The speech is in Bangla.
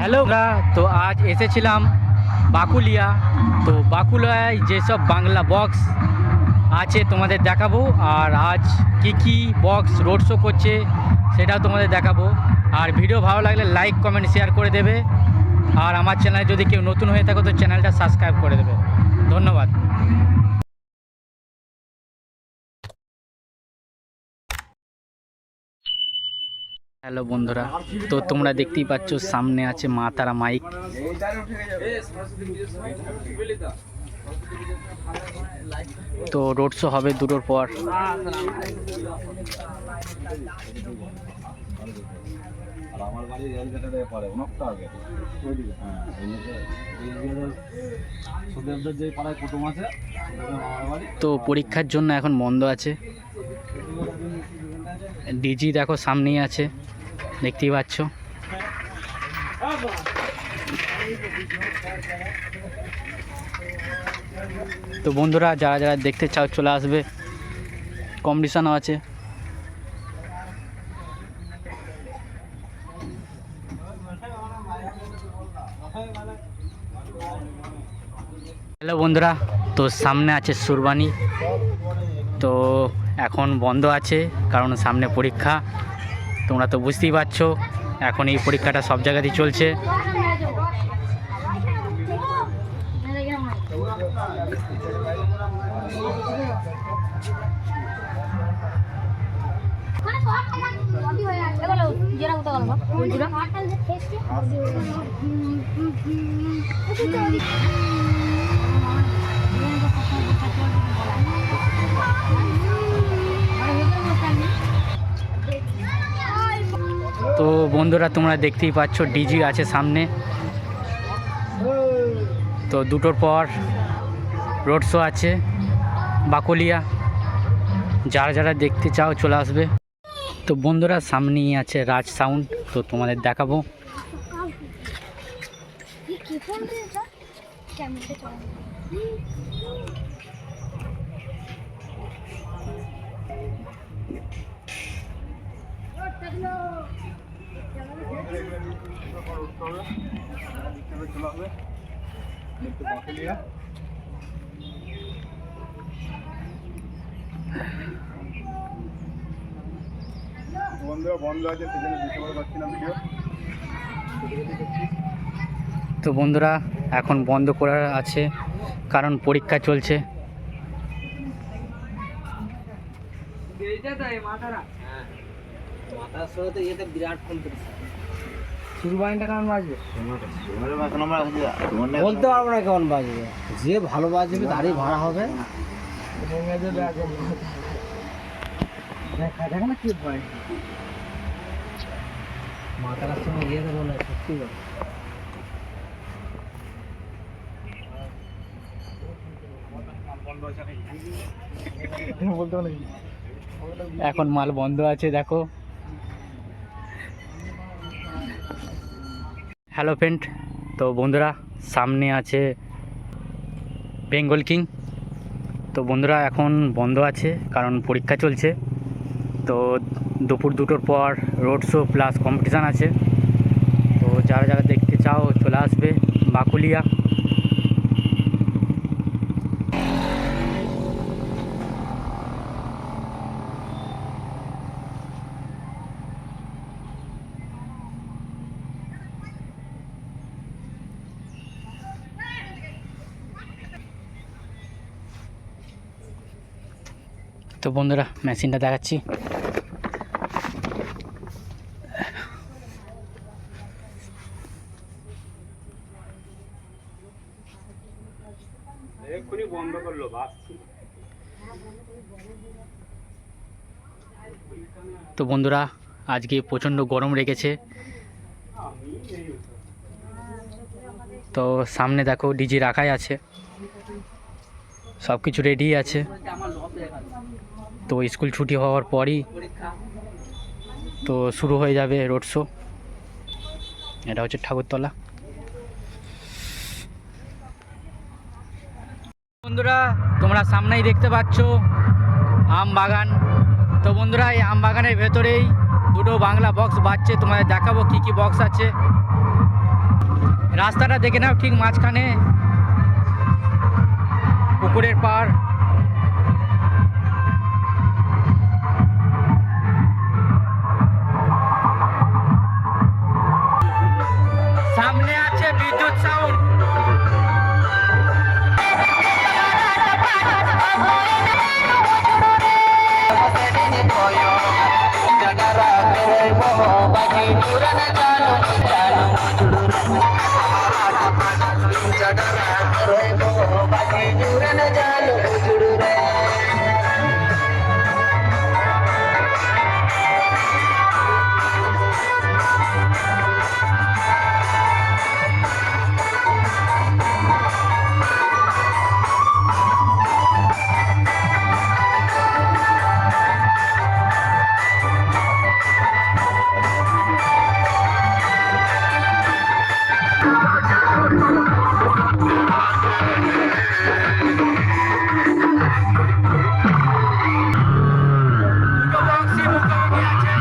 হ্যালো, তো আজ এসেছিলাম বাকুলিয়া। তো বাকুলিয়ায় যেসব বাংলা বক্স আছে তোমাদের দেখাবো, আর আজ কি বক্স রোড শো করছে সেটাও তোমাদের দেখাবো। আর ভিডিও ভালো লাগলে লাইক কমেন্ট শেয়ার করে দেবে, আর আমার চ্যানেলে যদি কেউ নতুন হয়ে থাকো তো চ্যানেলটা সাবস্ক্রাইব করে দেবে। ধন্যবাদ। হ্যালো বন্ধুরা, তো তোমরা দেখতেই পাচ্ছ সামনে আছে মা তারা মাইক। তো রোড শো হবে দুটোর পর। তো পরীক্ষার জন্য এখন বন্ধ আছে। ডিজি দেখো সামনেই আছে, দেখতেই পাচ্ছ। তো বন্ধুরা যারা যারা দেখতে চাও চলে আসবে, কম্পিটিশনও আছে। হ্যালো বন্ধুরা, তো সামনে আছে সুরবানি। তো এখন বন্ধ আছে কারণ সামনে পরীক্ষা। তোমরা তো বুঝতেই পারছো, এখন এই পরীক্ষাটা সব জায়গাতেই চলছে। তো বন্ধুরা তোমরা দেখতেই পাচ্ছ ডিজি আছে সামনে। তো দুটোর পর রোড শো আছে বাকুলিয়া, যারা যারা দেখতে চাও চলে আসবে। তো বন্ধুরা সামনেই আছে রাজ সাউন্ড, তো তোমাদের দেখাবো। তো বন্ধুরা এখন বন্ধ করা আছে কারণ পরীক্ষা চলছে। সুরবানিটা কেমন বাজবে বলতে পারবো না, কেমন বাজবে। যে ভালো বাজবে তারই ভাড়া হবে। মাতার সঙ্গে ইয়ে দেবো না, সত্যি এখন মাল বন্ধ আছে দেখো। হ্যালো ফ্রেন্ড, তো বন্ধুরা সামনে আছে বেঙ্গল কিং। তো বন্ধুরা এখন বন্ধ আছে কারণ পরীক্ষা চলছে। তো দুপুর দুটোর পর রোড শো প্লাস কম্পিটিশান আছে। তো যারা যারা দেখতে চাও চলে আসবে বাকুলিয়া। তো বন্ধুরা মেশিনটা দেখাচ্ছি। বন্ধ করলো বাস। তো বন্ধুরা আজকে প্রচণ্ড গরম রেখেছে। তো সামনে দেখো ডিজি রাখাই আছে, সব কিছু রেডি আছে। তো স্কুল ছুটি হওয়ার পরই তো শুরু হয়ে যাবে রোড শো। এটা হচ্ছে ঠাকুরতলা। বন্ধুরা তোমরা সামনেই দেখতে পাচ্ছ আম বাগান। তো বন্ধুরা এই আম বাগানের ভেতরেই দুটো বাংলা বক্স বাজছে, তোমাদের দেখাবো কি কি বক্স আছে। রাস্তাটা দেখে নাও, ঠিক মাঝখানে পুকুরের পাড়। সামনে আছে বিদ্যুৎ সাউন্ড। দুটো বক্সই মুখোমুখি আছে।